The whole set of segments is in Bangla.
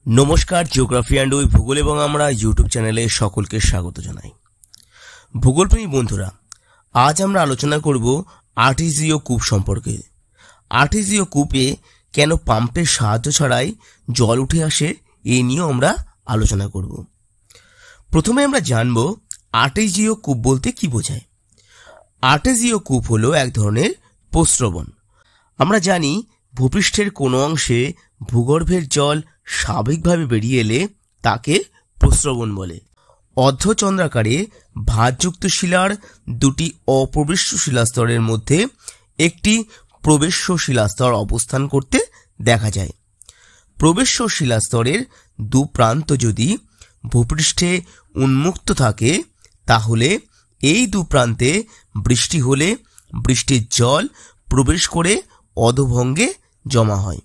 नमस्कार जिওগ্রাফি एंड ওই ভূগোল এবং আমরা ইউটিউব চ্যানেলে সকলকে স্বাগত জানাই। ভূগোলপ্রেমী বন্ধুরা, আজ আমরা আলোচনা করব আর্টেসীয় কূপ সম্পর্কে। আর্টেসীয় কূপে কেন পাম্পের সাহায্য ছাড়াই জল উঠে আসে এই নিয়ে আমরা আলোচনা করব। প্রথমে আমরা জানব আর্টেসীয় কূপ বলতে কি বোঝায়। আর্টেসীয় কূপ হলো এক ধরনের প্রস্রবণ। আমরা জানি ভূপৃষ্ঠের কোনো অংশে ভূগর্ভের জল স্বাভাবিকভাবে বেরিয়ে এলে তাকে প্রস্রবণ বলে। অর্ধচন্দ্রাকারে ভাঁজযুক্ত শিলার দুটি অপ্রবেশ্য শিলাস্তরের মধ্যে একটি প্রবেশ্য শিলাস্তর অবস্থান করতে দেখা যায়। প্রবেশ্য শিলাস্তরের দু প্রান্ত যদি ভূপৃষ্ঠে উন্মুক্ত থাকে তাহলে এই দু প্রান্তে বৃষ্টি হলে বৃষ্টির জল প্রবেশ করে অধোভঙ্গে জমা হয়।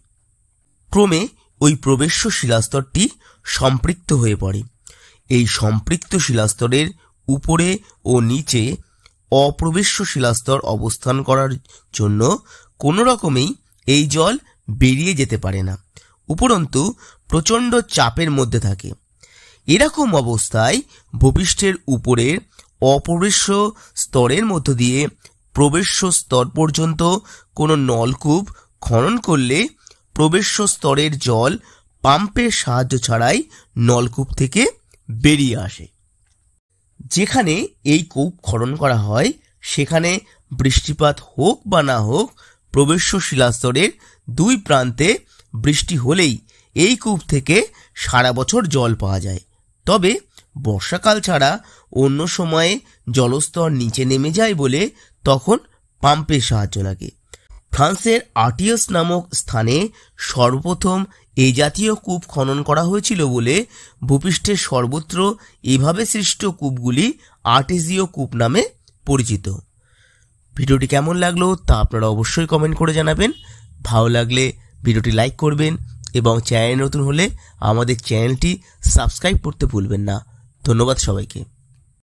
ক্রমে ওই প্রবেশ্য শিলাস্তরটি সম্পৃক্ত হয়ে পড়ে। এই সম্পৃক্ত শিলাস্তরের উপরে ও নিচে অপ্রবেশ্য শিলাস্তর অবস্থান করার জন্য কোনো রকমেই এই জল বেরিয়ে যেতে পারে না, উপরন্তু প্রচণ্ড চাপের মধ্যে থাকে। এরকম অবস্থায় ভূপৃষ্ঠের উপরের অপ্রবেশ্য স্তরের মধ্য দিয়ে প্রবেশ্য স্তর পর্যন্ত কোনো নলকূপ খনন করলে প্রবেশ্য স্তরের জল পাম্পের সাহায্য ছাড়াই নলকূপ থেকে বেরিয়ে আসে। যেখানে এই কূপ খনন করা হয় সেখানে বৃষ্টিপাত হোক বা না হোক, প্রবেশ্য শিলাস্তরের দুই প্রান্তে বৃষ্টি হলেই এই কূপ থেকে সারা বছর জল পাওয়া যায়। তবে বর্ষাকাল ছাড়া অন্য সময়ে জলস্তর নিচে নেমে যায় বলে তখন পাম্পের সাহায্য লাগে। ফ্রান্সের আর্টিয়াস নামক স্থানে সর্বপ্রথম এই জাতীয় কূপ খনন করা হয়েছিল বলে ভূপৃষ্ঠের সর্বত্র এভাবে সৃষ্ট কূপগুলি আর্টেসীয় কূপ নামে পরিচিত। ভিডিওটি কেমন লাগলো তা আপনারা অবশ্যই কমেন্ট করে জানাবেন। ভালো লাগলে ভিডিওটি লাইক করবেন এবং চ্যানেল নতুন হলে আমাদের চ্যানেলটি সাবস্ক্রাইব করতে ভুলবেন না। ধন্যবাদ সবাইকে।